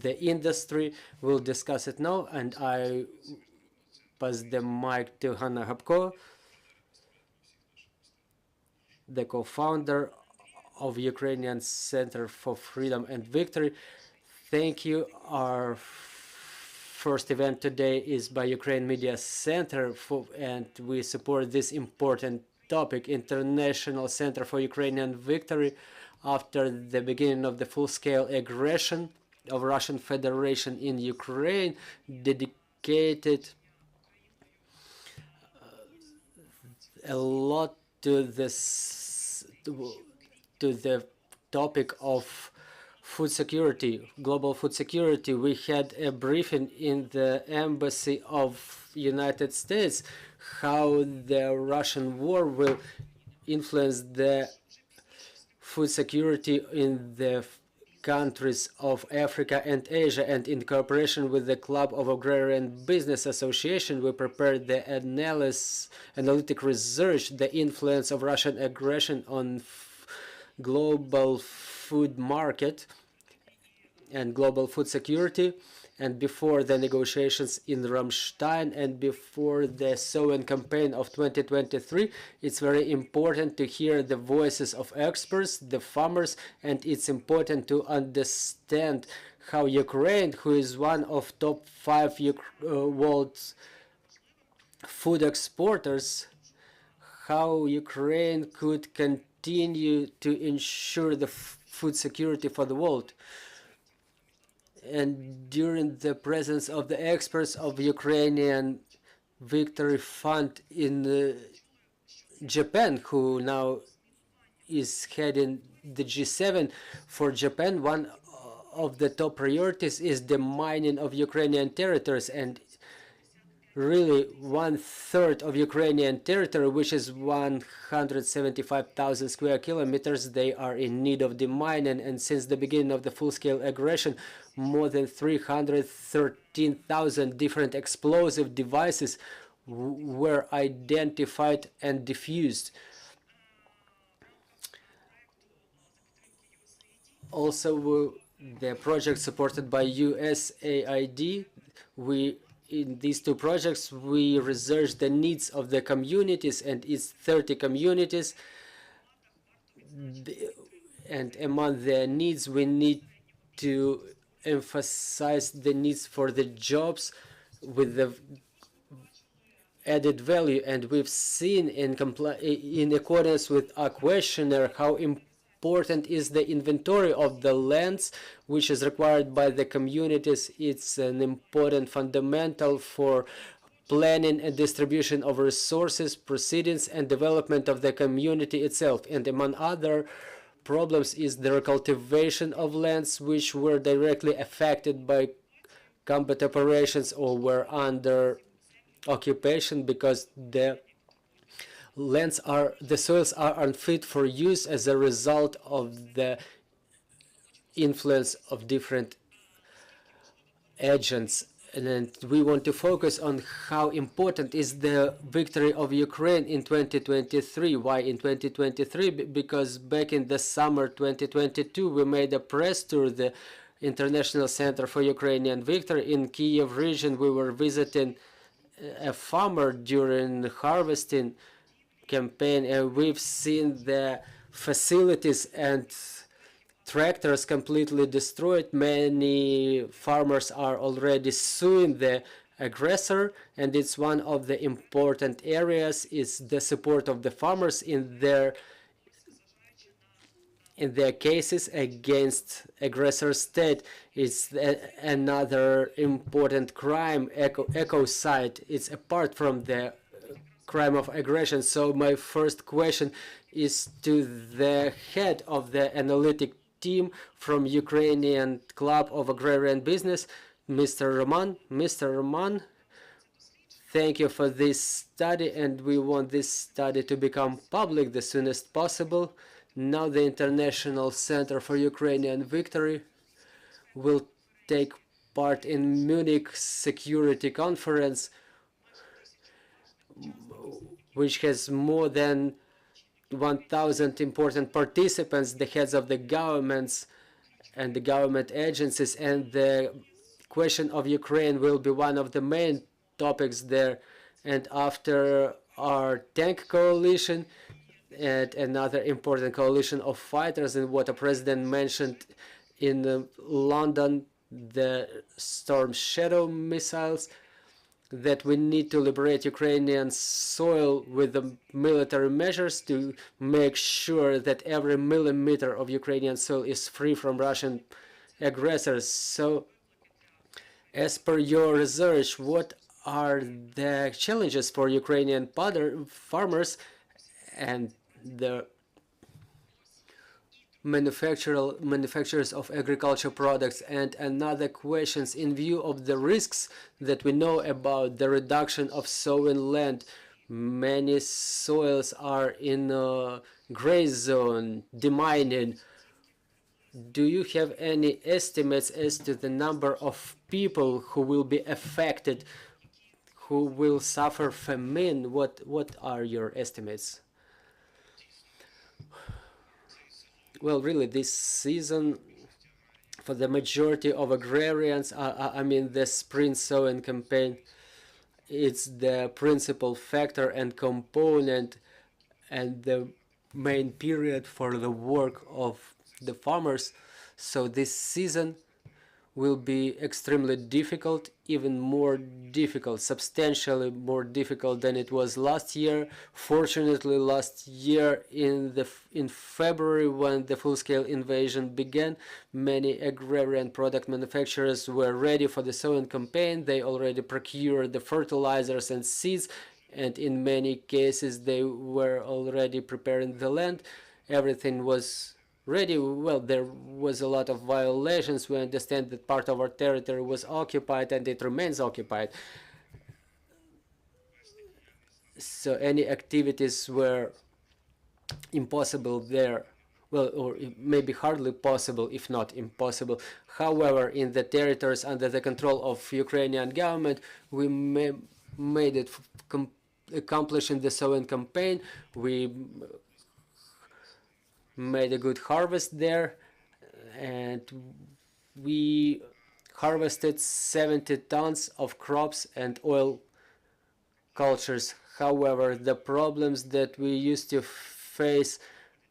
the industry will discuss it now, and I pass the mic to Hanna Hapko, the co-founder of Ukrainian Center for Freedom and Victory. Thank you. Our first event today is by Ukraine Media Center, and we support this important topic, International Center for Ukrainian Victory, after the beginning of the full-scale aggression of Russian Federation in Ukraine, dedicated a lot to this, to the topic of food security, global food security. We had a briefing in the embassy of United States how the Russian war will influence the food security in the countries of Africa and Asia, and in cooperation with the Club of Agrarian Business Association, we prepared the analytic research, the influence of Russian aggression on global food market and global food security. And before the negotiations in Ramstein and before the Sowing campaign of 2023, it's very important to hear the voices of experts, the farmers, and it's important to understand how Ukraine, who is one of top 5 world food exporters, how Ukraine could continue to ensure the food security for the world. And during the presence of the experts of Ukrainian Victory Fund in Japan, who now is heading the G7 for Japan, one of the top priorities is the mining of Ukrainian territories, and really 1/3 of Ukrainian territory, which is 175,000 square kilometers, they are in need of demining. And since the beginning of the full-scale aggression, more than 313,000 different explosive devices were identified and diffused. Also, the project supported by USAID, in these 2 projects, we researched the needs of the communities, and it's 30 communities. And among the needs, we need to emphasize the needs for the jobs with the added value. And we've seen in accordance with our questionnaire how important is the inventory of the lands which is required by the communities. It's an important fundamental for planning and distribution of resources, proceedings, and development of the community itself. And among other problems is the cultivation of lands which were directly affected by combat operations or were under occupation because the soils are unfit for use as a result of the influence of different agents. And we want to focus on how important is the victory of Ukraine in 2023. Why in 2023? Because back in the summer 2022, we made a press tour, the International Center for Ukrainian Victory in Kiev region. We were visiting a farmer during harvesting campaign, and we've seen the facilities and tractors completely destroyed. Many farmers are already suing the aggressor, and it's one of the important areas is the support of the farmers in their cases against aggressor state. It's another important crime, ecocide. It's apart from the crime of aggression. So my first question is to the head of the analytic team from Ukrainian Club of Agrarian Business, Mr. Roman. Mr. Roman, thank you for this study, and we want this study to become public the soonest possible. Now the International Center for Ukrainian Victory will take part in Munich Security Conference, which has more than 1,000 important participants, the heads of the governments and the government agencies, and the question of Ukraine will be one of the main topics there. And after our tank coalition and another important coalition of fighters, and what the president mentioned in London, the Storm Shadow missiles, that we need to liberate Ukrainian soil with the military measures to make sure that every millimeter of Ukrainian soil is free from Russian aggressors. So, as per your research, what are the challenges for Ukrainian farmers and the manufacturers of agricultural products? And another questions, in view of the risks that we know about the reduction of sowing land, many soils are in a gray zone, demining. Do you have any estimates as to the number of people who will be affected, who will suffer famine? What are your estimates? Well, really, this season, for the majority of agrarians, I mean, the spring sowing campaign, it's the principal factor and component and the main period for the work of the farmers. So this season will be extremely difficult, even more difficult, substantially more difficult than it was last year. Fortunately, last year in February, when the full-scale invasion began, many agrarian product manufacturers were ready for the sowing campaign. They already procured the fertilizers and seeds, and in many cases they were already preparing the land. Everything was ready. Well, there was a lot of violations. We understand that part of our territory was occupied and it remains occupied. So any activities were impossible there. Well, or maybe hardly possible, if not impossible. However, in the territories under the control of Ukrainian government, we made it accomplishing the sowing campaign. We made a good harvest there, and we harvested 70 tons of crops and oil cultures. However, the problems that we used to face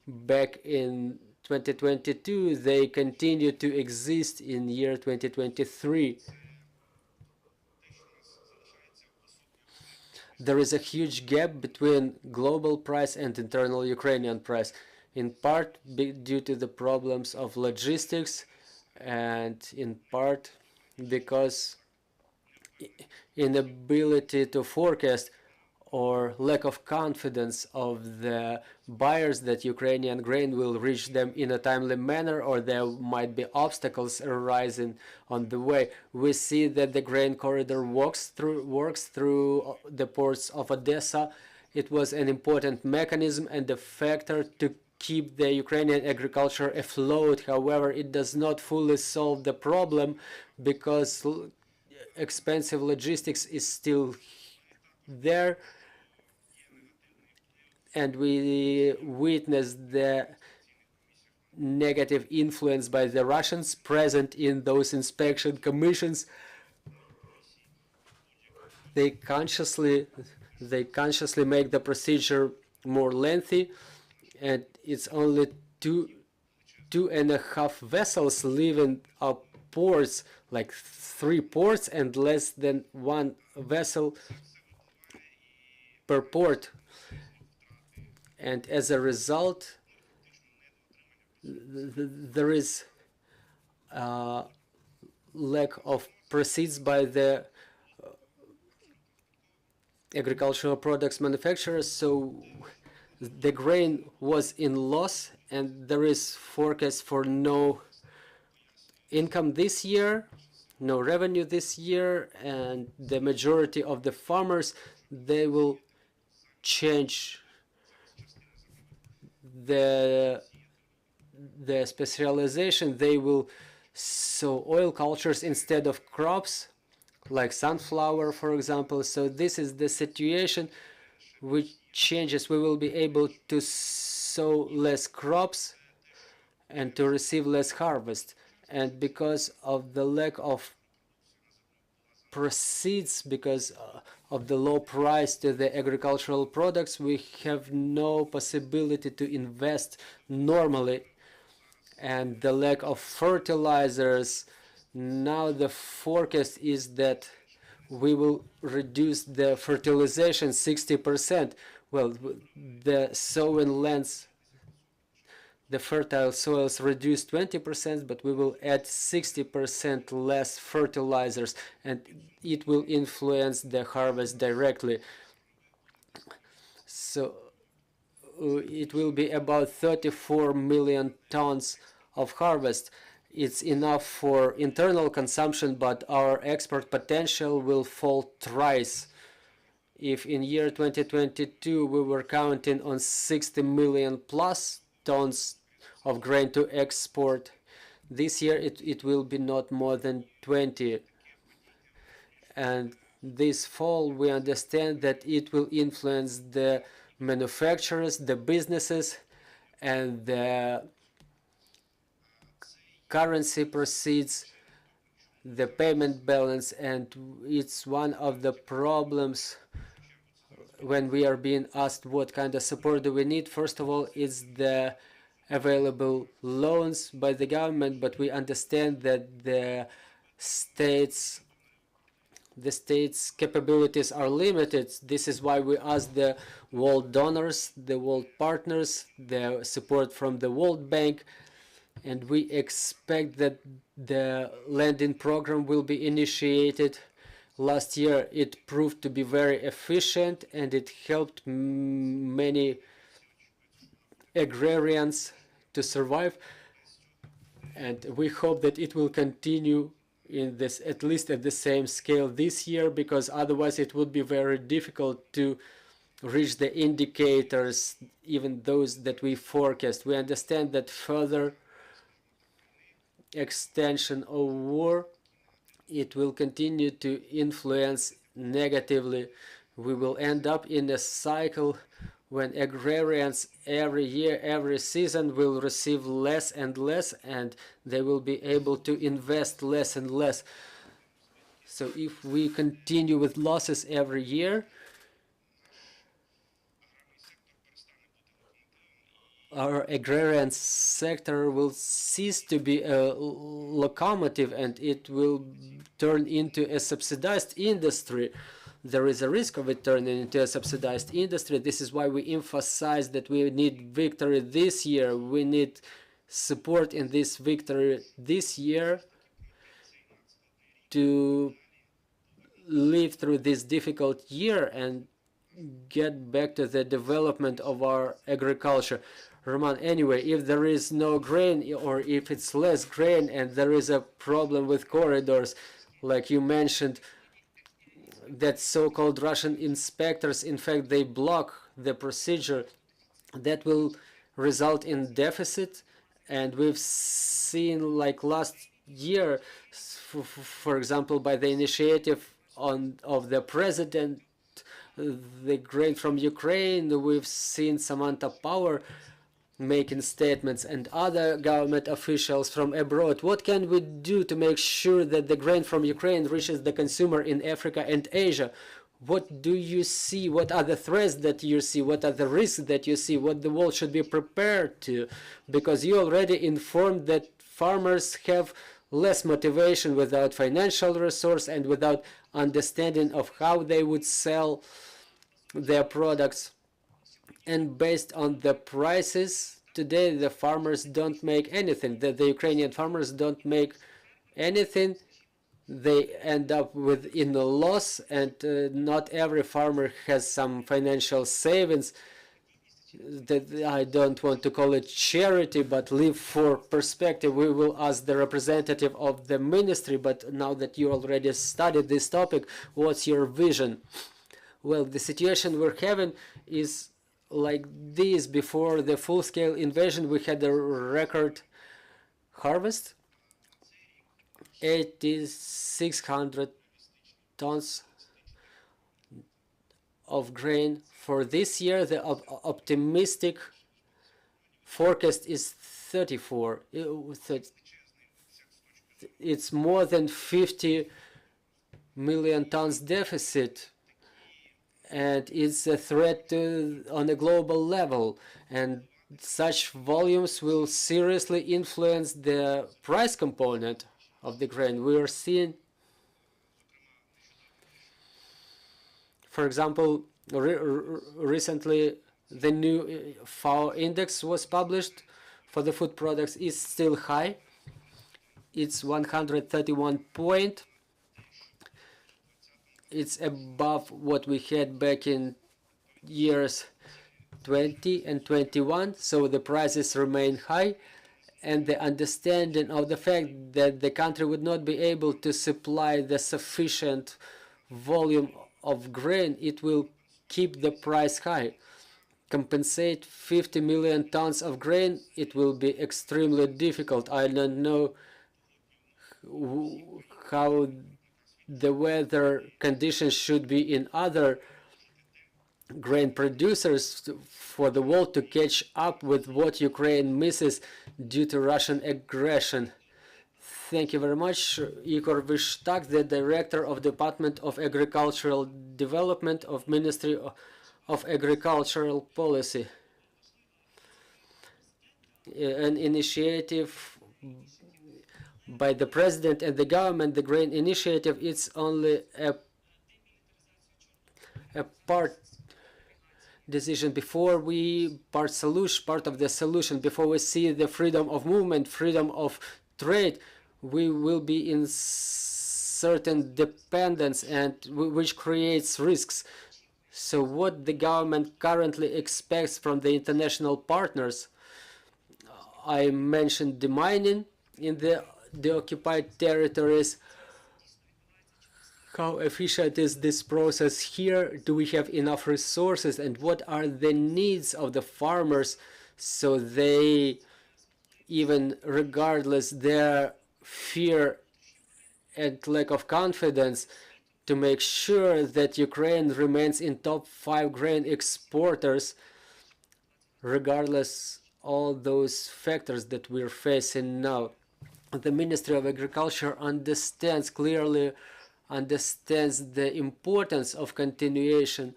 back in 2022, they continue to exist in year 2023. There is a huge gap between global price and internal Ukrainian price, in part due to the problems of logistics, and in part because inability to forecast or lack of confidence of the buyers that Ukrainian grain will reach them in a timely manner, or there might be obstacles arising on the way. We see that the grain corridor works through the ports of Odessa. It was an important mechanism and a factor to keep the Ukrainian agriculture afloat. However, it does not fully solve the problem because expensive logistics is still there, and we witnessed the negative influence by the Russians present in those inspection commissions. They consciously make the procedure more lengthy, and it's only two and a half vessels leaving our ports, like 3 ports, and less than 1 vessel per port. And as a result, there is lack of proceeds by the agricultural products manufacturers. So the grain was in loss, and there is forecast for no income this year, no revenue this year, and the majority of the farmers, they will change the specialization. They will sow oil cultures instead of crops like sunflower, for example. So this is the situation which changes. We will be able to sow less crops, and to receive less harvest. And because of the lack of proceeds, because of the low price to the agricultural products, we have no possibility to invest normally. And the lack of fertilizers, now the forecast is that we will reduce the fertilization 60%. Well, the sowing lands, the fertile soils reduced 20%, but we will add 60% less fertilizers, and it will influence the harvest directly. So it will be about 34 million tons of harvest. It's enough for internal consumption, but our export potential will fall thrice. If in year 2022 we were counting on 60 million plus tons of grain to export, this year it will be not more than 20. And this fall we understand that it will influence the manufacturers, the businesses, and the currency proceeds, the payment balance, and it's one of the problems when we are being asked what kind of support do we need. First of all, is the available loans by the government, but we understand that the states capabilities are limited. This is why we ask the world donors, the world partners, the support from the World Bank, and we expect that the lending program will be initiated. Last year it proved to be very efficient, and it helped many agrarians to survive, and we hope that it will continue in this, at least at the same scale this year, because otherwise it would be very difficult to reach the indicators, even those that we forecast. We understand that further extension of war, it will continue to influence negatively. We will end up in a cycle when agrarians every year, every season will receive less and less, and they will be able to invest less and less. So if we continue with losses every year, our agrarian sector will cease to be a locomotive, and it will turn into a subsidized industry. There is a risk of it turning into a subsidized industry. This is why we emphasize that we need victory this year. We need support in this victory this year to live through this difficult year and get back to the development of our agriculture. Roman, anyway, if there is no grain, or if it's less grain and there is a problem with corridors, like you mentioned, that so-called Russian inspectors, in fact, they block the procedure, that will result in deficit. And we've seen, like last year, for example, by the initiative of the president, the grain from Ukraine, we've seen Samantha Power making statements, and other government officials from abroad. What can we do to make sure that the grain from Ukraine reaches the consumer in Africa and Asia? What do you see? What are the threats that you see? What are the risks that you see? What the world should be prepared to? Because you already informed that farmers have less motivation without financial resource and without understanding of how they would sell their products. And based on the prices today, the farmers don't make anything. The Ukrainian farmers don't make anything. They end up in a loss, and not every farmer has some financial savings. That I don't want to call it charity, but live for perspective. We will ask the representative of the ministry, but now that you already studied this topic, what's your vision? Well, the situation we're having is like this. Before the full-scale invasion, we had a record harvest, 8,600 tons of grain. For this year, the optimistic forecast is 34. It's more than 50 million tons deficit, and it's a threat on a global level, and such volumes will seriously influence the price component of the grain. We are seeing, for example, recently the new FAO index was published for the food products. Is still high. It's 131 point. It's above what we had back in years 20 and 21, so the prices remain high, and the understanding of the fact that the country would not be able to supply the sufficient volume of grain, it will keep the price high. Compensate 50 million tons of grain, it will be extremely difficult. I don't know how the weather conditions should be in other grain producers for the world to catch up with what Ukraine misses due to Russian aggression. Thank you very much. Ihor Vishtak, the Director of Department of Agricultural Development of Ministry of Agricultural Policy. An initiative by the President and the government, the Grain Initiative, it's only a part decision before we part of the solution. Before we see the freedom of movement, freedom of trade, we will be in certain dependence, and which creates risks. So what the government currently expects from the international partners, I mentioned the mining in the occupied territories. How efficient is this process here? Do we have enough resources? And what are the needs of the farmers, so they, even regardless their fear and lack of confidence, to make sure that Ukraine remains in top 5 grain exporters, regardless all those factors that we're facing now. The Ministry of Agriculture clearly understands the importance of continuation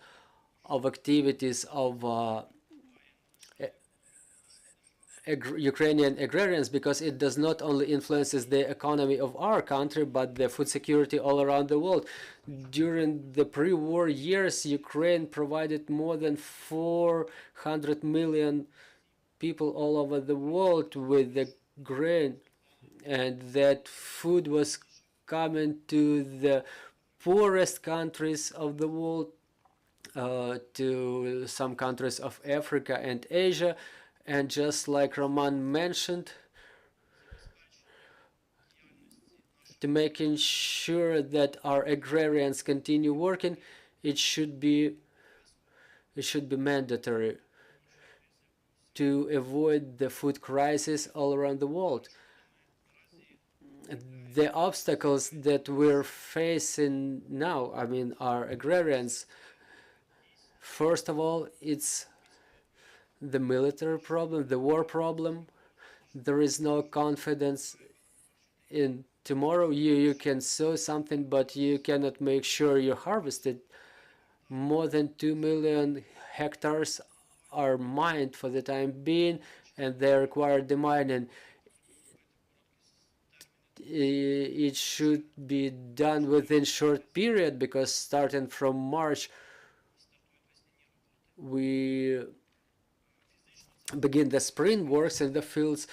of activities of Ukrainian agrarians, because it does not only influences the economy of our country, but the food security all around the world. During the pre-war years, Ukraine provided more than 400 million people all over the world with the grain, and that food was coming to the poorest countries of the world, to some countries of Africa and Asia. And just like Roman mentioned, to making sure that our agrarians continue working, it should be mandatory to avoid the food crisis all around the world. The obstacles that we're facing now, I mean, our agrarians, first of all, it's the military problem, the war problem. There is no confidence in tomorrow. You can sow something, but you cannot make sure you harvest it. More than 2 million hectares are mined for the time being, and they require demining. It should be done within short period, because starting from March we begin the spring works in the fields.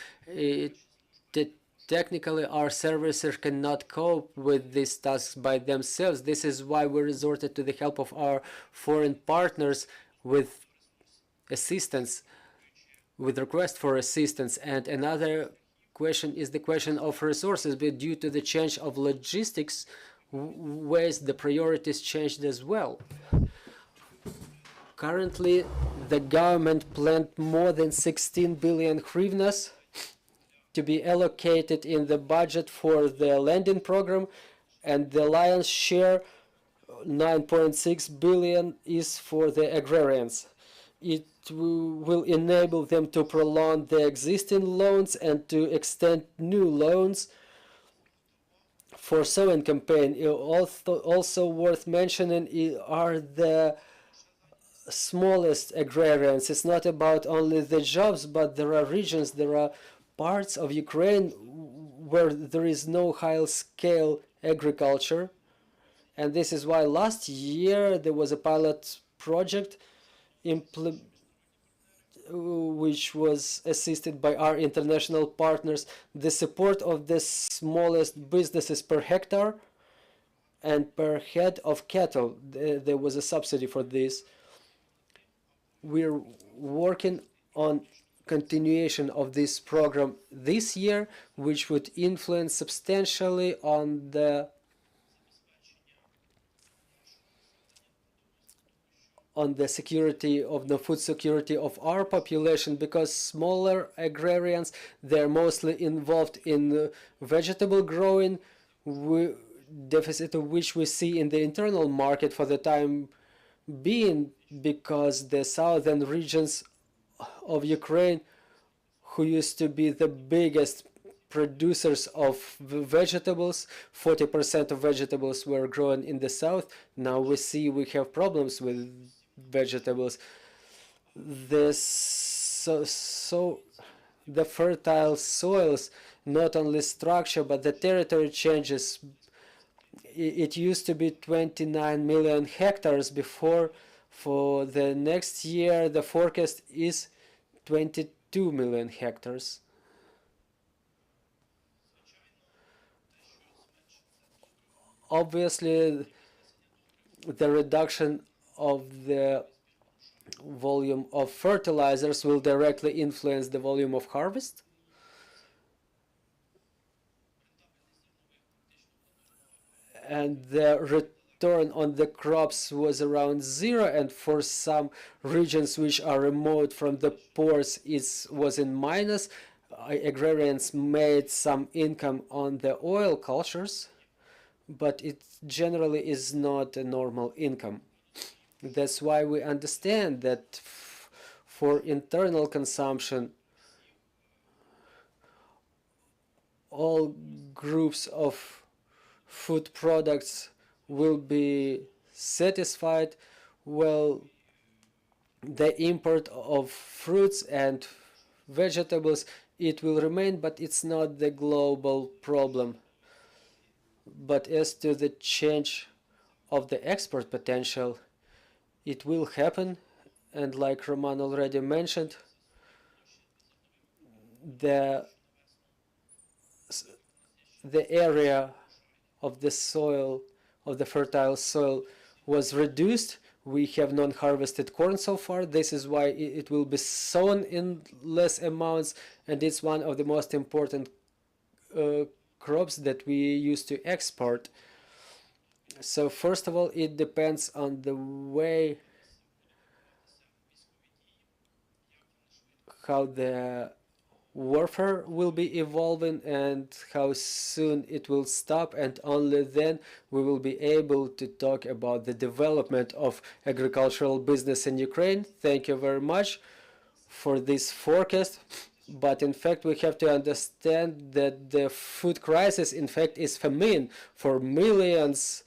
Technically our services cannot cope with these tasks by themselves. This is why we resorted to the help of our foreign partners with assistance, with request for assistance. And another question is the question of resources, but due to the change of logistics ways, the priorities changed as well. Currently, the government planned more than 16 billion hryvnias to be allocated in the budget for the lending program, and the lion's share, 9.6 billion, is for the agrarians. it will enable them to prolong the existing loans and to extend new loans for sowing campaign. Also worth mentioning are the smallest agrarians. It's not about only the jobs, but there are regions, there are parts of Ukraine where there is no high-scale agriculture. And this is why last year there was a pilot project which was assisted by our international partners. The support of the smallest businesses per hectare and per head of cattle. There was a subsidy for this. We're working on continuation of this program this year, which would influence substantially on the security of the food security of our population, because smaller agrarians, they're mostly involved in vegetable growing, deficit of which we see in the internal market for the time being, because the southern regions of Ukraine, who used to be the biggest producers of vegetables, 40% of vegetables were grown in the south. Now we see we have problems with vegetables. So the fertile soils, not only structure but the territory changes. It used to be 29 million hectares before. For the next year the forecast is 22 million hectares. Obviously the reduction of the volume of fertilizers will directly influence the volume of harvest. And the return on the crops was around zero, and for some regions which are remote from the ports it was in minus. Agrarians made some income on the oil cultures, but it generally is not a normal income. That's why we understand that for internal consumption, all groups of food products will be satisfied. Well, the import of fruits and vegetables, it will remain, but it's not the global problem. But as to the change of the export potential, it will happen, and like Roman already mentioned, the area of the soil, of the fertile soil, was reduced. We have non-harvested corn so far. This is why it will be sown in less amounts, and it's one of the most important crops that we used to export. So first of all, it depends on the way how the warfare will be evolving and how soon it will stop, and only then we will be able to talk about the development of agricultural business in Ukraine. Thank you very much for this forecast. But in fact, we have to understand that the food crisis, in fact, is famine for millions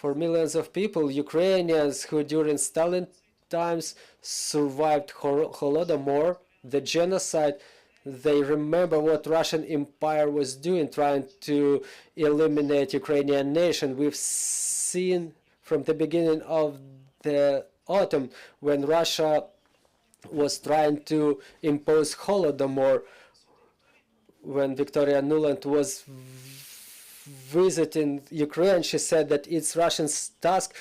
of people, Ukrainians who during Stalin times survived Holodomor, the genocide. They remember what Russian Empire was doing, trying to eliminate Ukrainian nation. We've seen from the beginning of the autumn when Russia was trying to impose Holodomor. When Victoria Nuland was visiting Ukraine, she said that it's Russians' task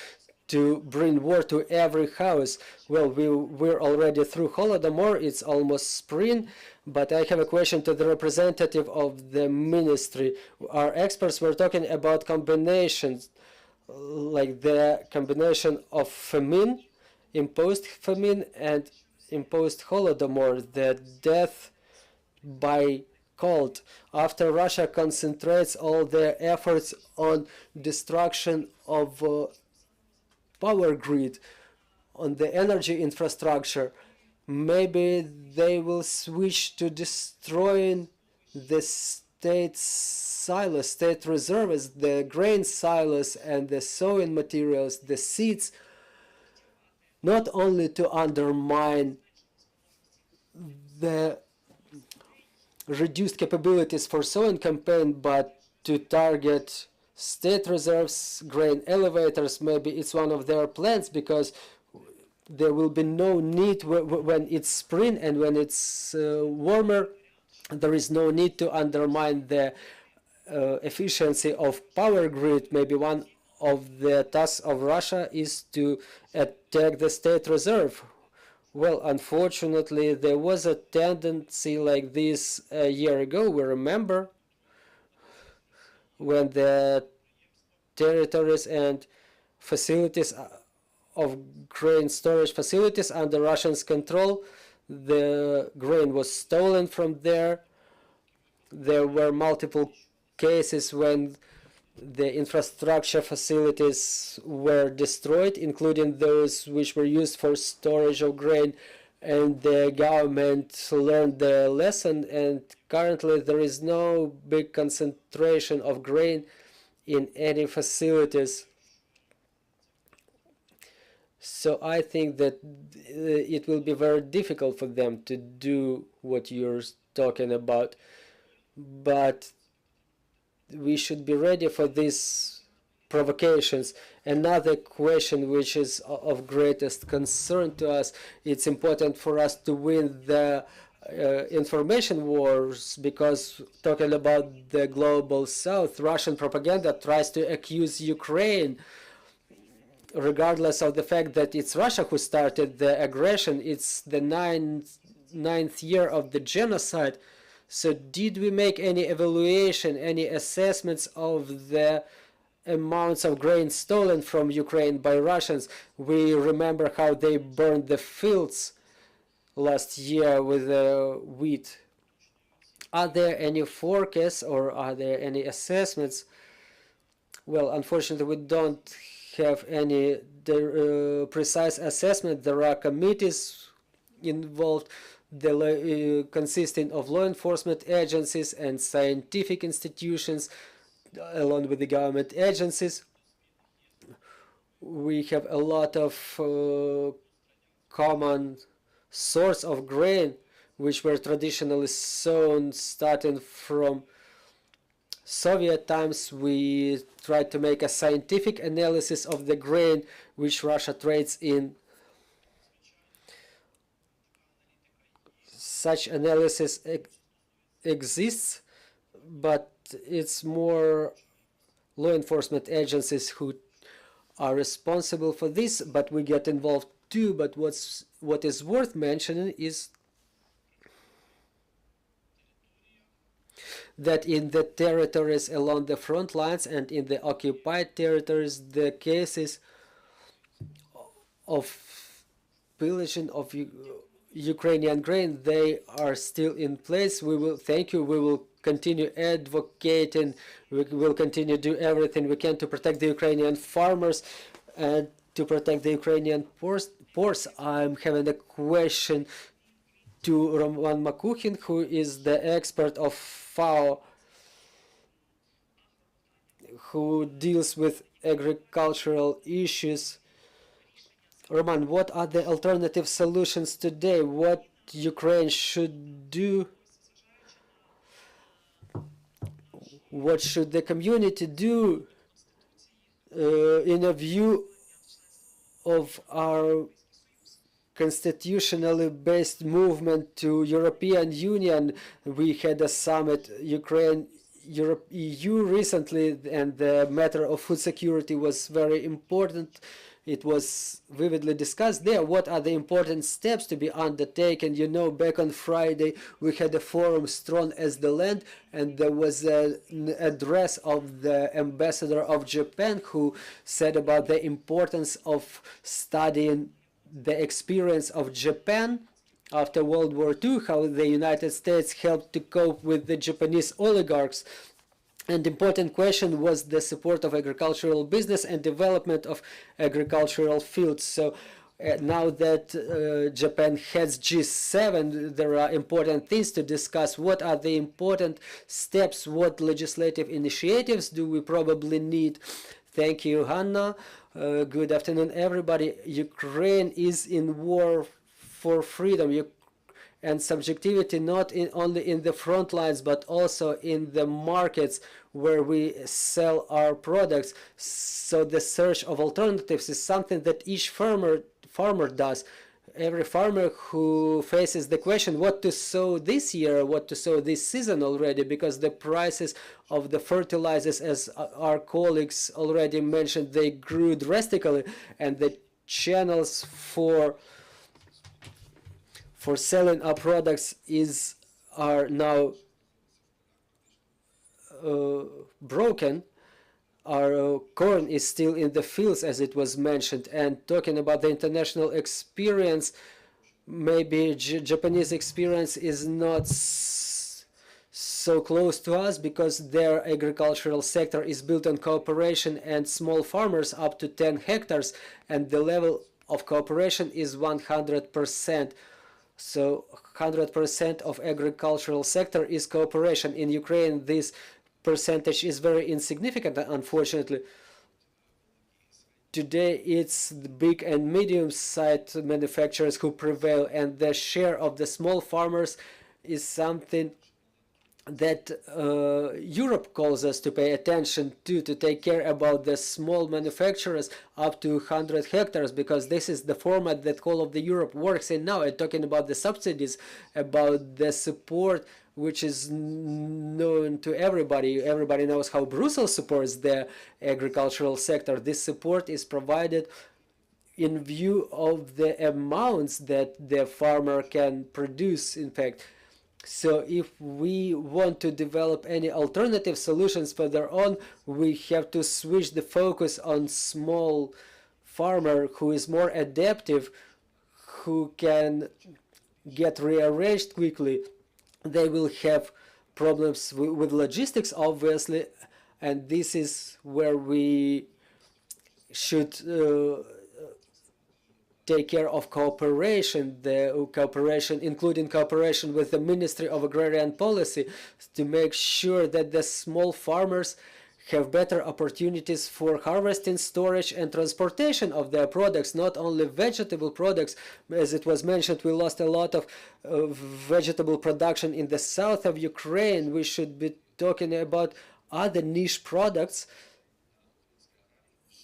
to bring war to every house. Well, we're already through Holodomor, it's almost spring, but I have a question to the representative of the ministry. Our experts were talking about combinations, like the combination of famine, imposed famine, and imposed Holodomor, the death by cold, after Russia concentrates all their efforts on destruction of power grid. on the energy infrastructure. Maybe they will switch to destroying the state silos, state reserves, the grain silos and the sowing materials, the seeds, not only to undermine the reduced capabilities for sowing campaign, but to target state reserves, grain elevators. Maybe it's one of their plans, because there will be no need when it's spring and when it's warmer. There is no need to undermine the efficiency of power grid. Maybe one of the tasks of Russia is to attack the state reserve. Well, unfortunately, there was a tendency like this a year ago. We remember when the territories and facilities of grain storage facilities under Russia's control, the grain was stolen from there. There were multiple cases when the infrastructure facilities were destroyed, including those which were used for storage of grain, and the government learned the lesson, and currently there is no big concentration of grain in any facilities. So I think that it will be very difficult for them to do what you're talking about, but we should be ready for these provocations. Another question which is of greatest concern to us, it's important for us to win the information wars, because talking about the global south, Russian propaganda tries to accuse Ukraine, regardless of the fact that it's Russia who started the aggression. It's the ninth year of the genocide. So did we make any evaluation, any assessments of the amounts of grain stolen from Ukraine by Russians? We remember how they burned the fields last year with wheat. Are there any forecasts or are there any assessments? Well, unfortunately, we don't have any precise assessment. There are committees involved, consisting of law enforcement agencies and scientific institutions, along with the government agencies. We have a lot of common source of grain, which were traditionally sown starting from Soviet times. We tried to make a scientific analysis of the grain which Russia trades in. Such analysis exists, but it's more law enforcement agencies who are responsible for this, but we get involved too. But what is worth mentioning is that in the territories along the front lines and in the occupied territories, the cases of pillaging of Ukrainian grain, they are still in place. We will thank you. We will continue advocating. We will continue to do everything we can to protect the Ukrainian farmers and to protect the Ukrainian ports. I'm having a question to Roman Makukhin, who is the expert of FAO, who deals with agricultural issues. Roman, what are the alternative solutions today? What Ukraine should do? What should the community do in a view of our constitutionally based movement to European Union? We had a summit, Ukraine, Europe, EU recently, and the matter of food security was very important. It was vividly discussed there. What are the important steps to be undertaken? You know, back on Friday, we had a forum, Strong as the Land, and there was an address of the ambassador of Japan, who said about the importance of studying the experience of Japan after World War II, how the United States helped to cope with the Japanese oligarchs. And important question was the support of agricultural business and development of agricultural fields. So Now that Japan has G7, there are important things to discuss. What are the important steps? What legislative initiatives do we probably need? Thank you, Hanna. Good afternoon, everybody. Ukraine is in war for freedom and subjectivity, not only in the front lines, but also in the markets where we sell our products. So the search of alternatives is something that each farmer does. Every farmer who faces the question what to sow this year, what to sow this season already, because the prices of the fertilizers, as our colleagues already mentioned, they grew drastically, and the channels for selling our products are now broken. Our corn is still in the fields, as it was mentioned. And talking about the international experience, maybe Japanese experience is not so close to us because their agricultural sector is built on cooperation and small farmers up to 10 hectares, and the level of cooperation is 100%. So 100% of agricultural sector is cooperation. In Ukraine, this percentage is very insignificant, unfortunately. Today, it's the big and medium-sized manufacturers who prevail, and the share of the small farmers is something that Europe calls us to pay attention to take care about the small manufacturers up to 100 hectares, because this is the format that all of the Europe works in now. And talking about the subsidies, about the support, which is known to everybody. Everybody knows how Brussels supports the agricultural sector. This support is provided in view of the amounts that the farmer can produce, in fact. So if we want to develop any alternative solutions further on, we have to switch the focus on small farmer who is more adaptive, who can get rearranged quickly. They will have problems with logistics, obviously, and this is where we should take care of cooperation, including cooperation with the Ministry of Agrarian Policy, to make sure that the small farmers have better opportunities for harvesting, storage, and transportation of their products, not only vegetable products. As it was mentioned, we lost a lot of vegetable production in the south of Ukraine. We should be talking about other niche products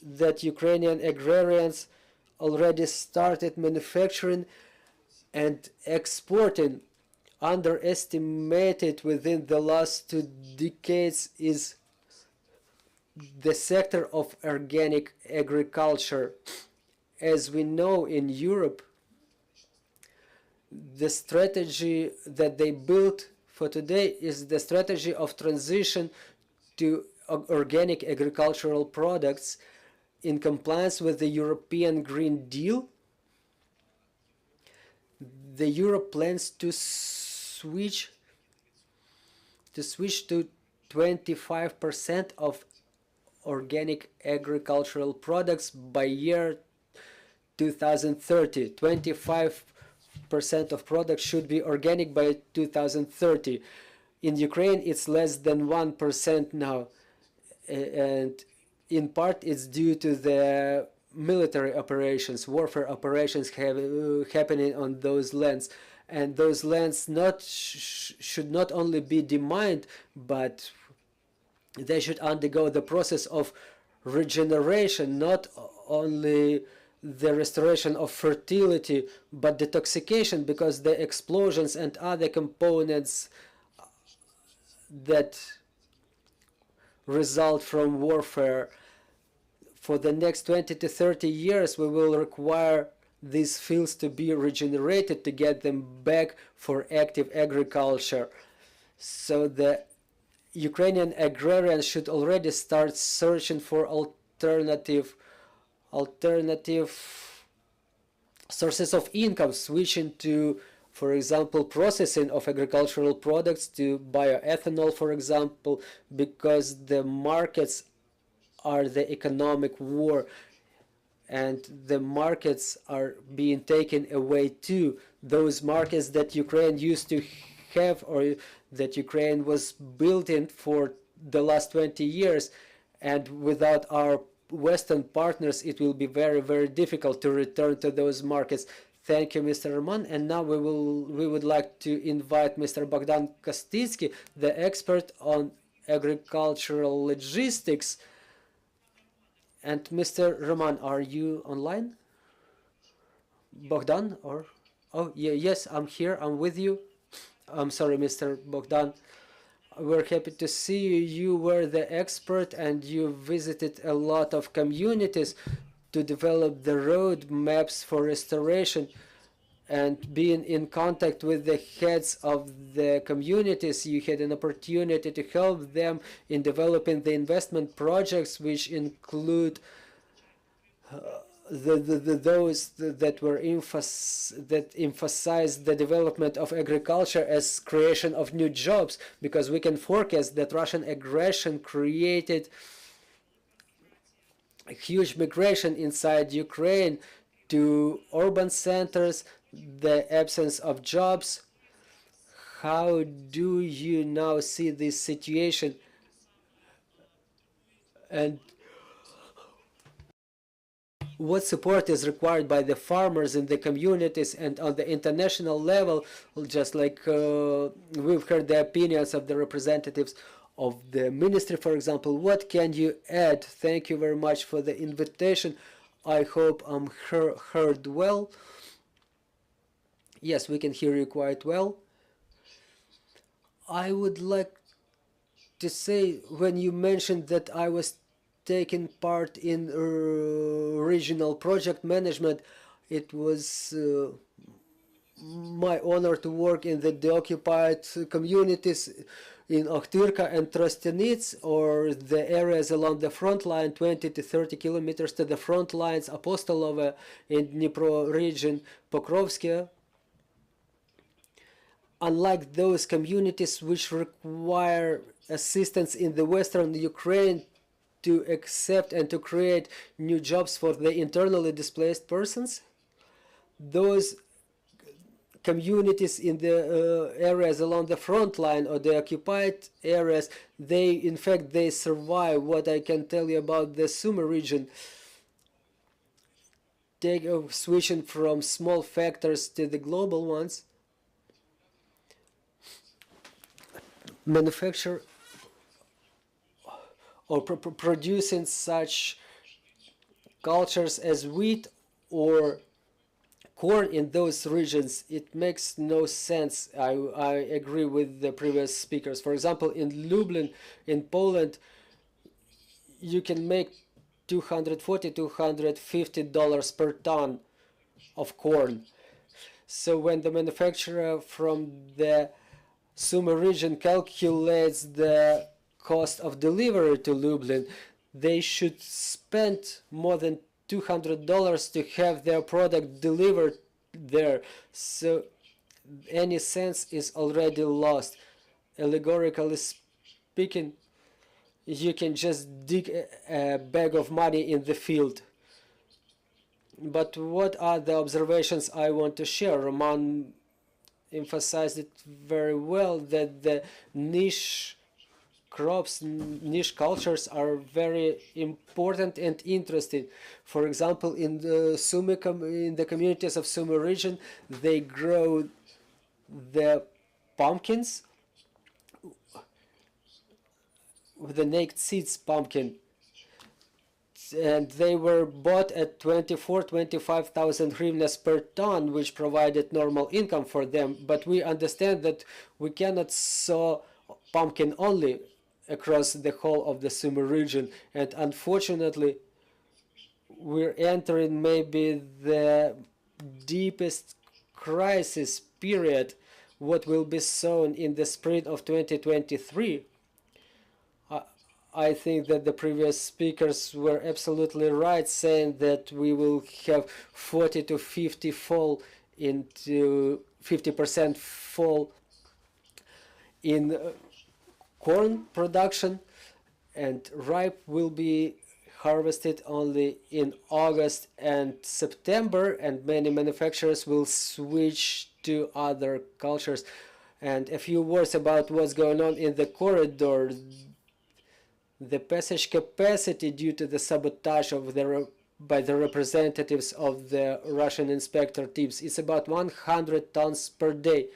that Ukrainian agrarians already started manufacturing and exporting. Underestimated within the last 2 decades is the sector of organic agriculture. As we know, in Europe, the strategy that they built for today is the strategy of transition to organic agricultural products in compliance with the European Green Deal. The Europe plans to switch to 25% of organic agricultural products by year 2030. 25% of products should be organic by 2030. In Ukraine, it's less than 1% now, and in part it's due to the military operations, warfare operations happening on those lands. And those lands should not only be demined, but they should undergo the process of regeneration, not only the restoration of fertility, but detoxification, because the explosions and other components that result from warfare, for the next 20 to 30 years, we will require these fields to be regenerated to get them back for active agriculture. So the Ukrainian agrarians should already start searching for alternative sources of income, switching to, for example, processing of agricultural products to bioethanol, for example, because the markets are the economic war. and the markets are being taken away too. Those markets that Ukraine used to have, or that Ukraine was built in for the last 20 years, and without our Western partners, it will be very, very difficult to return to those markets. Thank you, Mr. Roman. And now we would like to invite Mr. Bogdan Kostitsky, the expert on agricultural logistics. And Mr. Roman, are you online? Bogdan, or oh yeah, yes, I'm here. I'm with you. I'm sorry, Mr. Bogdan. We're happy to see you. You were the expert and you visited a lot of communities to develop the road maps for restoration, and being in contact with the heads of the communities, you had an opportunity to help them in developing the investment projects, which include those that were that emphasize the development of agriculture as creation of new jobs, because we can forecast that Russian aggression created a huge migration inside Ukraine to urban centers, the absence of jobs. How do you now see this situation, and what support is required by the farmers in the communities and on the international level? Just like we've heard the opinions of the representatives of the ministry, for example. What can you add? Thank you very much for the invitation. I hope I'm heard well. Yes, we can hear you quite well. I would like to say, when you mentioned that I was taking part in regional project management, it was my honor to work in the occupied communities in Ochtyrka and Trostianets, or the areas along the front line, 20 to 30 kilometers to the front lines, Apostolova in Dnipro region, Pokrovsky. Unlike those communities which require assistance in the western Ukraine to accept and to create new jobs for the internally displaced persons, those communities in the areas along the front line or the occupied areas, in fact they survive. What I can tell you about the Sumy region, switching from small factors to the global ones, manufacture or producing such cultures as wheat or corn in those regions, it makes no sense. I agree with the previous speakers. For example, in Lublin, in Poland, you can make $240 to $250 per ton of corn. So when the manufacturer from the Sumy region calculates the cost of delivery to Lublin, they should spend more than $200 to have their product delivered there. So any sense is already lost. Allegorically speaking, you can just dig a bag of money in the field. But what are the observations I want to share? Roman emphasized it very well, that the niche crops, niche cultures are very important and interesting. For example, in the communities of Sumy region, they grow the pumpkins with the naked seeds pumpkin, and they were bought at 24,000–25,000 hryvnias per ton, which provided normal income for them. But we understand that we cannot sow pumpkin only across the whole of the Sumy region, and unfortunately we're entering maybe the deepest crisis period. What will be sown in the spring of 2023? I think that the previous speakers were absolutely right, saying that we will have 40 to 50 fall into 50% fall in corn production, and ripe will be harvested only in August and September, and many manufacturers will switch to other cultures. And a few words about what's going on in the corridor. The passage capacity due to the sabotage of by the representatives of the Russian inspector teams is about 100 tons per day.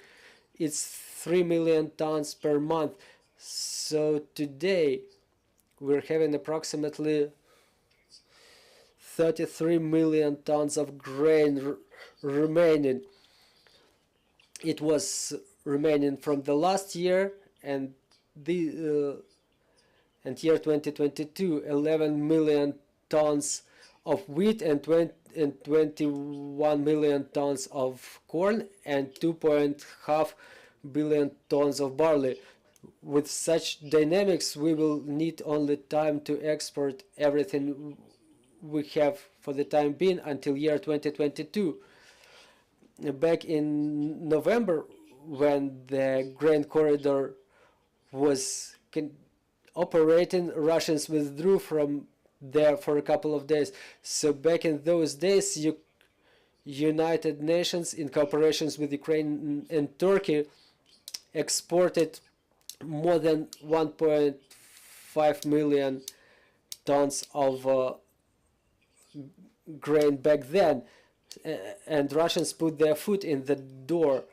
It's 3 million tons per month. So today we're having approximately 33 million tons of grain remaining. It was remaining from the last year, and the year 2022, 11 million tons of wheat and 21 million tons of corn and 2.5 billion tons of barley. With such dynamics, we will need only time to export everything we have for the time being until year 2022. Back in November, when the grain corridor was operating, Russians withdrew from there for a couple of days. So back in those days, United Nations, in cooperation with Ukraine and Turkey, exported more than 1.5 million tons of grain back then, and Russians put their foot in the door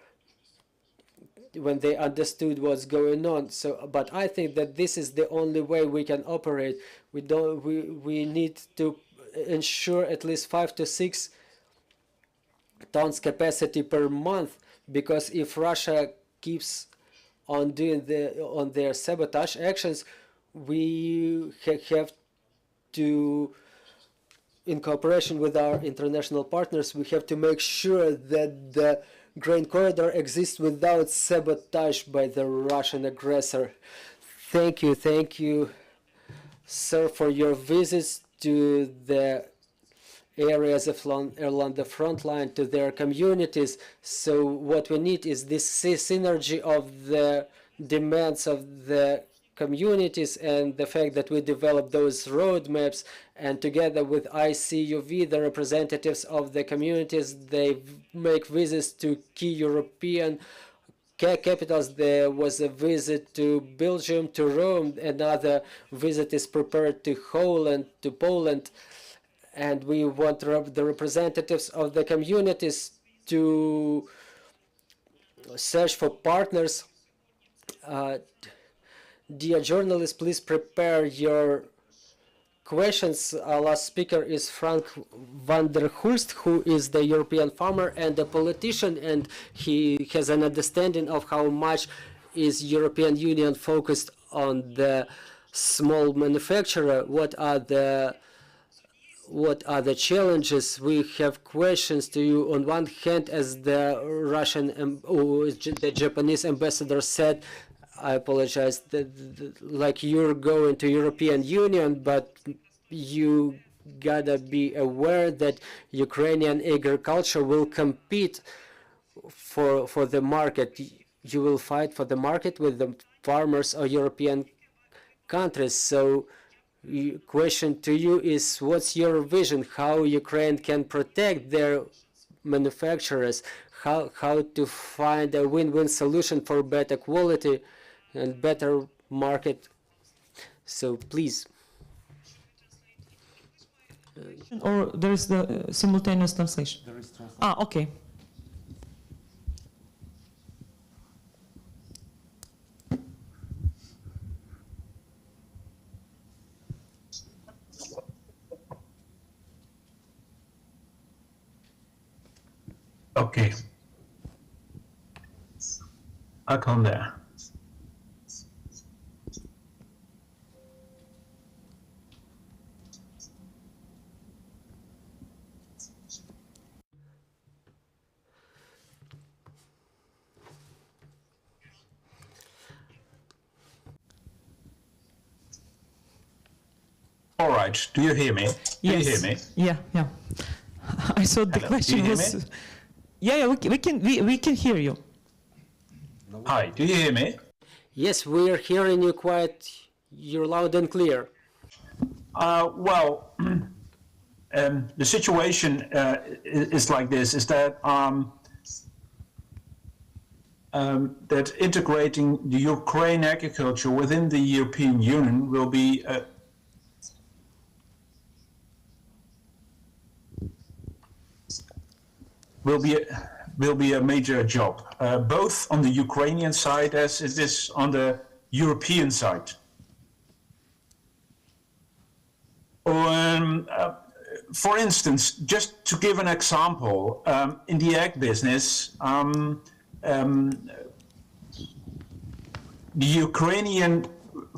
when they understood what's going on. So, but I think that this is the only way we can operate. We need to ensure at least 5 to 6 tons capacity per month, because if Russia keeps on doing their sabotage actions, we have to, in cooperation with our international partners, we have to make sure that the grain corridor exists without sabotage by the Russian aggressor. Thank you, sir, for your visits to the areas along the front line, to their communities. So what we need is this synergy of the demands of the communities and the fact that we develop those roadmaps, and together with ICUV, the representatives of the communities, they make visits to key European capitals. There was a visit to Belgium, to Rome, another visit is prepared to Holland, to Poland, and we want the representatives of the communities to search for partners. Dear journalists, please prepare your questions. Our last speaker is Frank VanderHulst, who is the European farmer and a politician, and he has an understanding of how much is European Union focused on the small manufacturer. What are the challenges? We have questions to you. On one hand, as the the Japanese ambassador said, I apologize, like you're going to European Union, but you gotta be aware that Ukrainian agriculture will compete for the market. You will fight for the market with the farmers of European countries. So question to you is, what's your vision? How Ukraine can protect their manufacturers? How to find a win-win solution for better quality and better market? So please. Or there is the simultaneous translation? There is translation. Ah, okay. Okay. I'll come there. All right. Do you hear me? Yes. Do you hear me? Yeah. I thought the Hello. question Do you hear was. me? Yeah, we can hear you. Hi. Do you hear me? Yes, we are hearing you quite. You're loud and clear. Well, the situation is like this: is that that integrating the Ukraine agriculture within the European Union will be a major job, both on the Ukrainian side as it is on the European side. For instance, just to give an example, in the egg business, the Ukrainian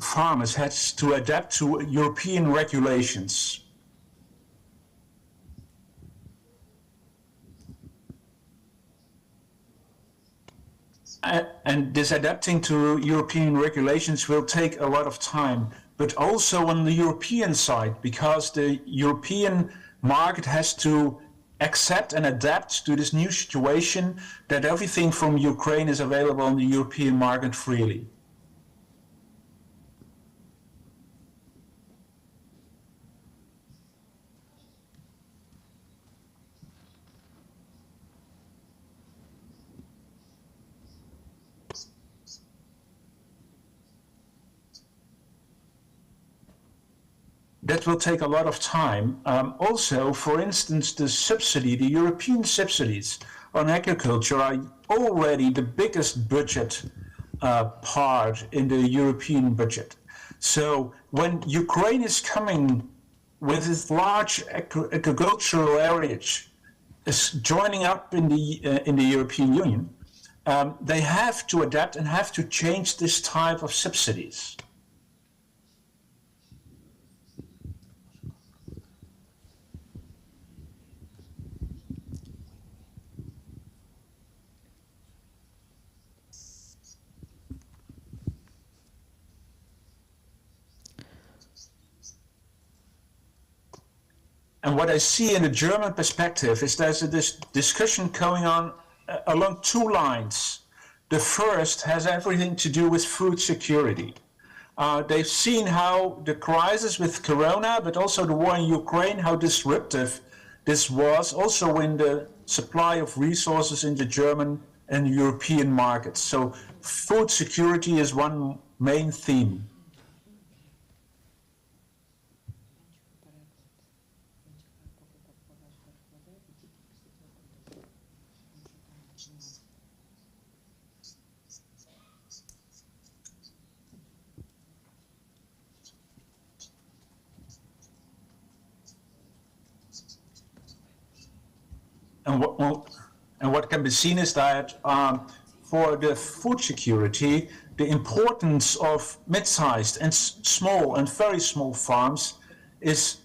farmers had to adapt to European regulations. And this adapting to European regulations will take a lot of time, but also on the European side, because the European market has to accept and adapt to this new situation that everything from Ukraine is available on the European market freely. That will take a lot of time. Also, for instance, the European subsidies on agriculture are already the biggest budget part in the European budget. So when Ukraine is coming with its large agricultural areas, is joining up in the European Union, they have to adapt and have to change this type of subsidies. And what I see in the German perspective is there's this discussion going on along two lines. The first has everything to do with food security. They've seen how the crisis with Corona, but also the war in Ukraine, how disruptive this was also in the supply of resources in the German and European markets. So food security is one main theme. And what can be seen is that for the food security, the importance of mid-sized and small and very small farms is,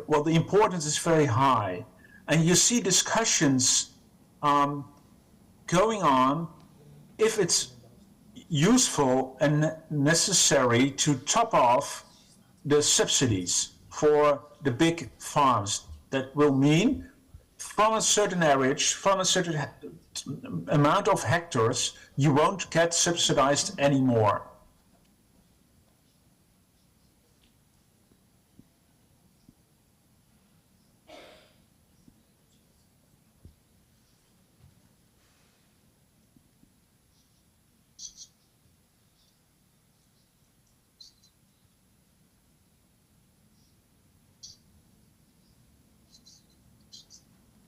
well, the importance is very high. And you see discussions going on if it's useful and necessary to top off the subsidies for the big farms. That will mean from a certain average, from a certain amount of hectares, you won't get subsidized anymore.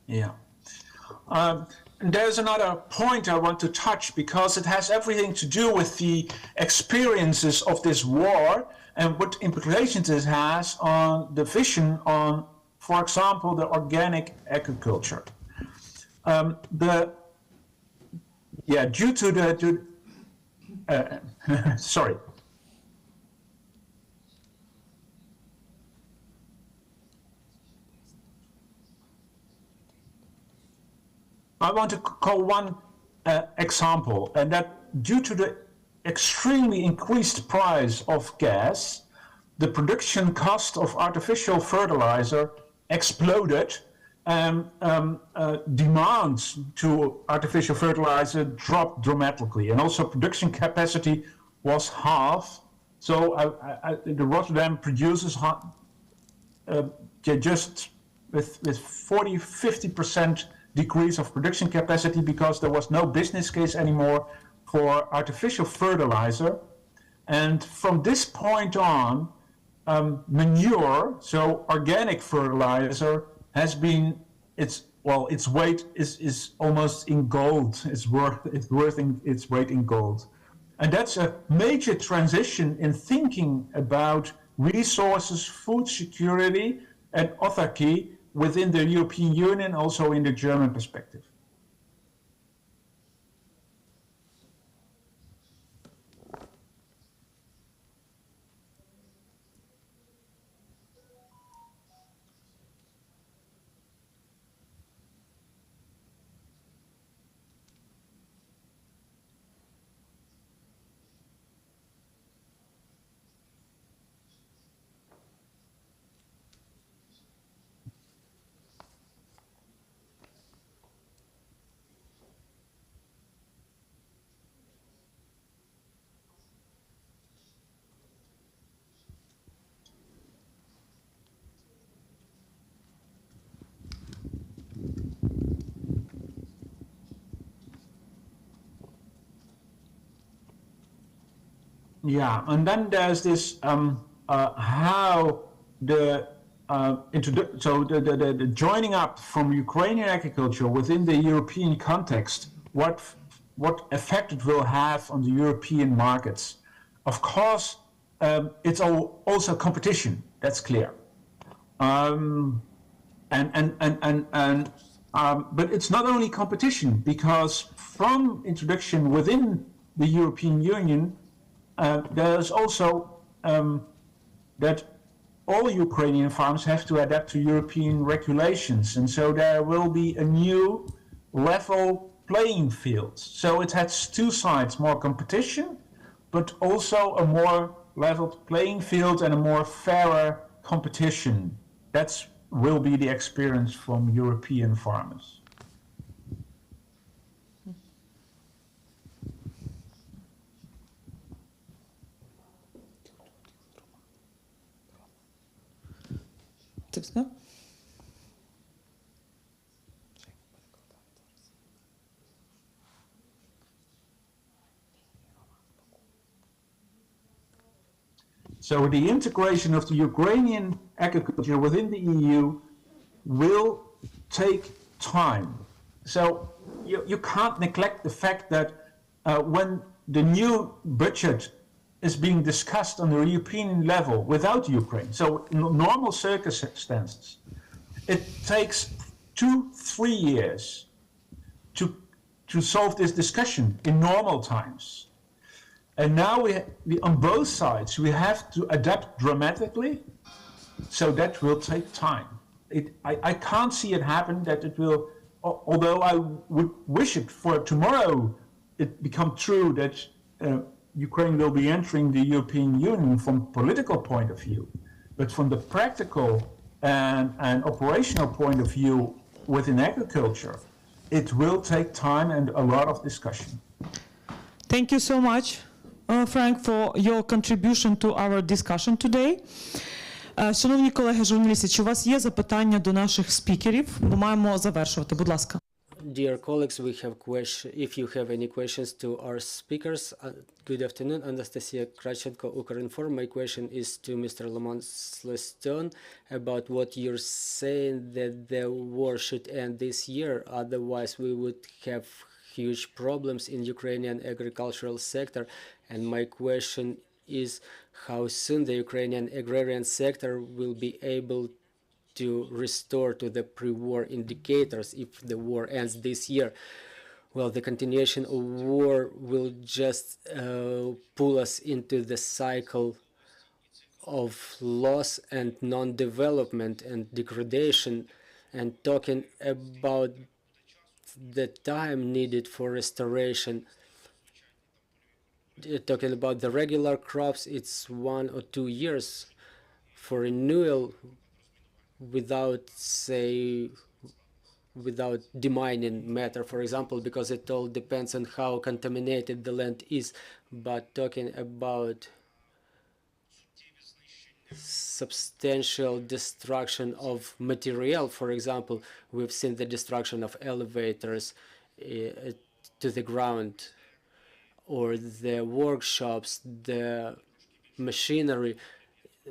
Yeah. There's another point I want to touch because it has everything to do with the experiences of this war and what implications it has on the vision on, for example, the organic agriculture. Due to the sorry. I want to call one example, and that due to the extremely increased price of gas, the production cost of artificial fertilizer exploded, and demand to artificial fertilizer dropped dramatically, and also production capacity was half. So the Rotterdam producers just with 40, 50% decrease of production capacity because there was no business case anymore for artificial fertilizer. And from this point on, manure, so organic fertilizer, has been its weight is almost in gold. It's worth its weight in gold, and that's a major transition in thinking about resources, food security, and autarky within the European Union, also in the German perspective. Yeah, and then there's this how the the joining up from Ukrainian agriculture within the European context, what effect it will have on the European markets. Of course, it's also competition. That's clear. But it's not only competition, because from introduction within the European Union, there's also that all Ukrainian farms have to adapt to European regulations, and so there will be a new level playing field. So it has two sides: more competition, but also a more leveled playing field and a more fairer competition. That's will be the experience from European farmers. So the integration of the Ukrainian agriculture within the EU will take time. So you can't neglect the fact that when the new budget is being discussed on the European level without Ukraine, so in normal circumstances, it takes 2-3 years to solve this discussion in normal times. And now we on both sides, we have to adapt dramatically, so that will take time. I can't see it happen that it will, although I would wish it for tomorrow, it become true that Ukraine will be entering the European Union from political point of view. But from the practical and operational point of view within agriculture, it will take time and a lot of discussion. Thank you so much, Frank, for your contribution to our discussion today. Шановні колеги журналісти, чи у вас є запитання до наших спікерів? Ми маємо завершувати. Будь ласка. Dear colleagues, we have if you have any questions to our speakers. Good afternoon, Anastasia Kravchenko, Ukrinform. My question is to Mr. Slaston about what you're saying, that the war should end this year, otherwise we would have huge problems in Ukrainian agricultural sector. And my question is how soon the Ukrainian agrarian sector will be able to restore to the pre-war indicators if the war ends this year. Well, the continuation of war will just pull us into the cycle of loss and non-development and degradation. And talking about the time needed for restoration, talking about the regular crops, it's 1 or 2 years. For renewal, without demining matter, for example, because it all depends on how contaminated the land is. But talking about substantial destruction of material. For example, we've seen the destruction of elevators to the ground, or the workshops, the machinery.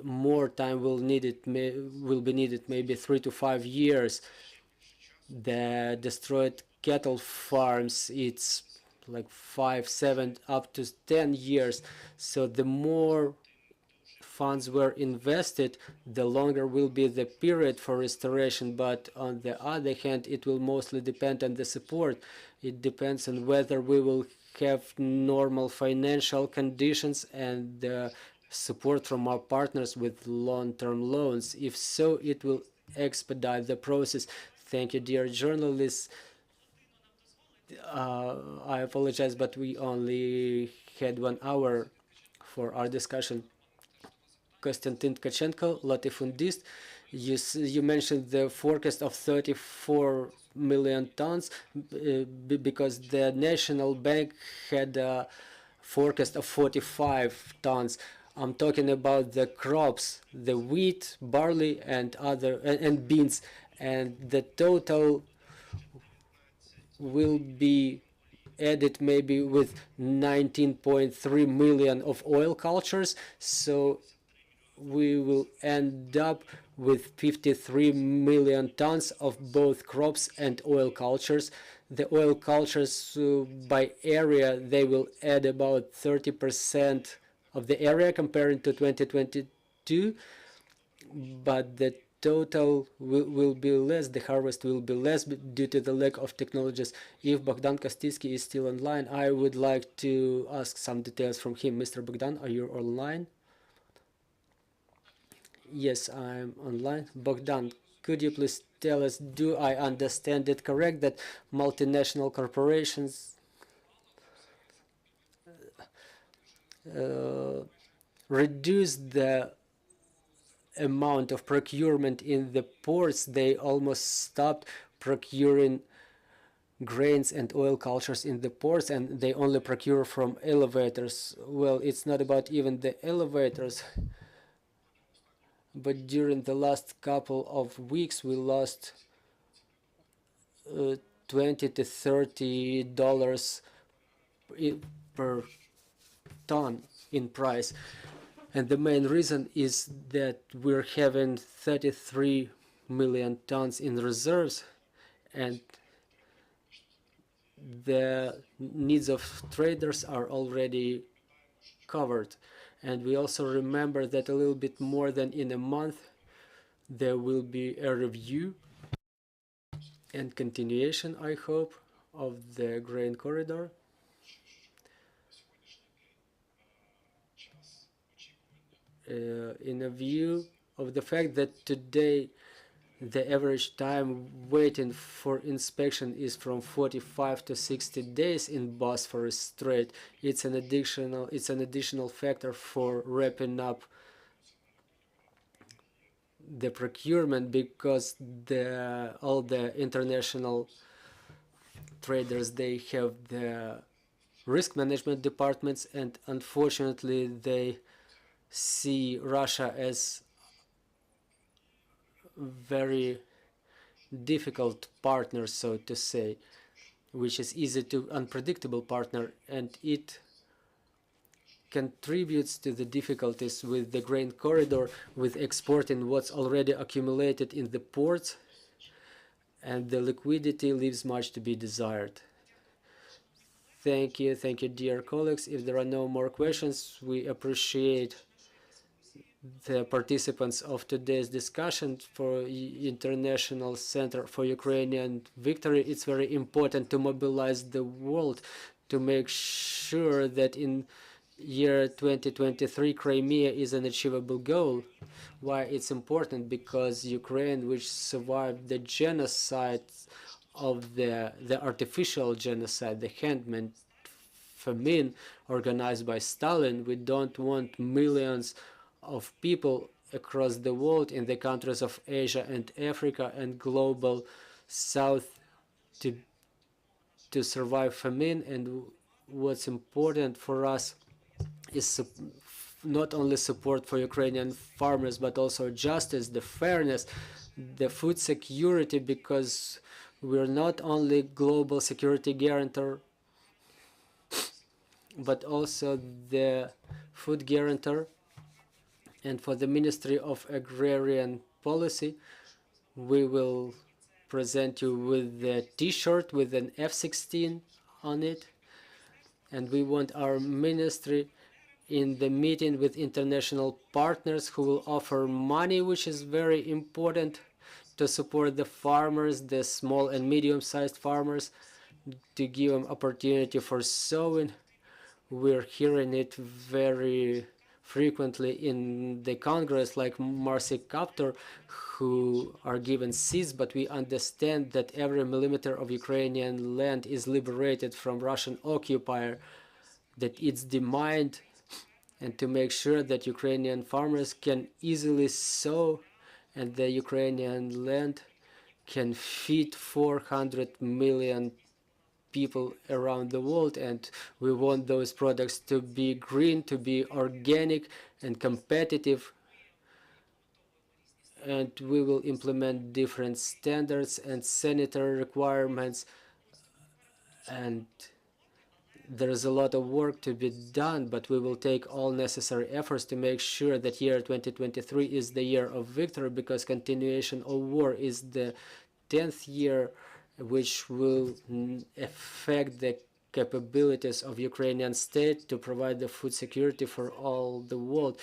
More time will be needed, maybe 3 to 5 years. The destroyed cattle farms, it's like 5, 7, up to 10 years. So the more funds were invested, the longer will be the period for restoration. But on the other hand, it will mostly depend on the support. It depends on whether we will have normal financial conditions and support from our partners with long-term loans. If so, it will expedite the process. Thank you, dear journalists. I apologize, but we only had 1 hour for our discussion. Konstantin Tkachenko, latifundist. You mentioned the forecast of 34 million tons because the National Bank had a forecast of 45 tons. I'm talking about the crops, the wheat, barley, and beans, and the total will be added maybe with 19.3 million of oil cultures. So we will end up with 53 million tons of both crops and oil cultures. The oil cultures by area, they will add about 30% of the area compared to 2022, but the total will be less, the harvest will be less due to the lack of technologies. If Bogdan Kostitsky is still online, I would like to ask some details from him. Mr. Bogdan, are you online? Yes, I'm online. Bogdan, could you please tell us, do I understand it correct that multinational corporations reduce the amount of procurement in the ports? They almost stopped procuring grains and oil cultures in the ports, and they only procure from elevators. Well, it's not about even the elevators, but during the last couple of weeks we lost $20 to $30 per ton in price. And the main reason is that we're having 33 million tons in reserves, and the needs of traders are already covered. And we also remember that a little bit more than in a month there will be a review and continuation, I hope, of the grain corridor. In a view of the fact that today the average time waiting for inspection is from 45 to 60 days in Bosphorus Strait. It's an additional factor for wrapping up the procurement, because all the international traders, they have the risk management departments, and unfortunately they see Russia as very difficult partner, so to say, which is easy to unpredictable partner, and it contributes to the difficulties with the grain corridor, with exporting what's already accumulated in the ports, and the liquidity leaves much to be desired. Thank you, dear colleagues. If there are no more questions, we appreciate the participants of today's discussion for International Center for Ukrainian Victory. It's very important to mobilize the world to make sure that in year 2023 Crimea is an achievable goal. Why it's important? Because Ukraine, which survived the genocide of the artificial genocide, the handmade famine organized by Stalin, we don't want millions of people across the world in the countries of Asia and Africa and global south to survive famine. And what's important for us is not only support for Ukrainian farmers, but also justice, the fairness, the food security, because we're not only global security guarantor, but also the food guarantor. And for the Ministry of Agrarian Policy, we will present you with the T-shirt with an F-16 on it. And we want our ministry in the meeting with international partners who will offer money, which is very important to support the farmers, the small and medium-sized farmers, to give them opportunity for sowing. We're hearing it very frequently in the Congress, like Marcy Kaptur, who are given seeds, but we understand that every millimeter of Ukrainian land is liberated from Russian occupier, that it's demand, and to make sure that Ukrainian farmers can easily sow and the Ukrainian land can feed 400 million people around the world. And we want those products to be green, to be organic and competitive. And we will implement different standards and sanitary requirements. And there's a lot of work to be done, but we will take all necessary efforts to make sure that year 2023 is the year of victory, because continuation of war is the 10th year, which will affect the capabilities of Ukrainian state to provide the food security for all the world.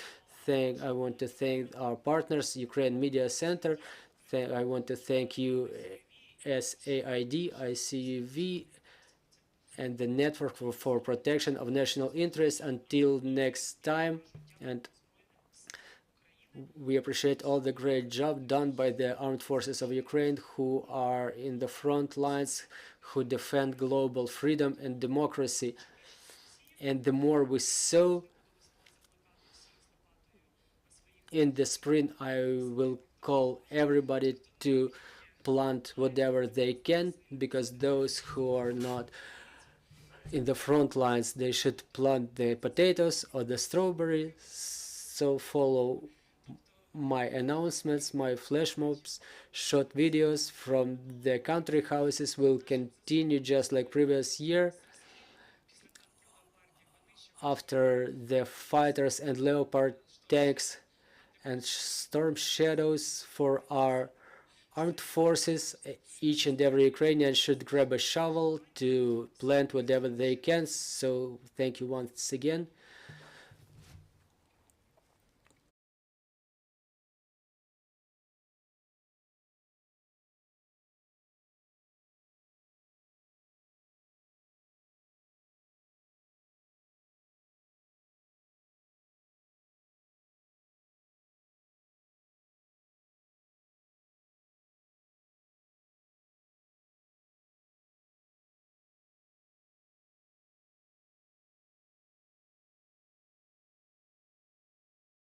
I want to thank our partners, Ukraine Media Center. I want to thank USAID, ICUV, and the Network for Protection of National Interests. Until next time, and we appreciate all the great job done by the armed forces of Ukraine, who are in the front lines, who defend global freedom and democracy. And the more we sow, in the spring, I will call everybody to plant whatever they can, because those who are not in the front lines, they should plant the potatoes or the strawberries. So follow my announcements, my flash mobs, short videos from the country houses will continue just like previous year. After the fighters and Leopard tanks and storm shadows for our armed forces, each and every Ukrainian should grab a shovel to plant whatever they can. So thank you once again.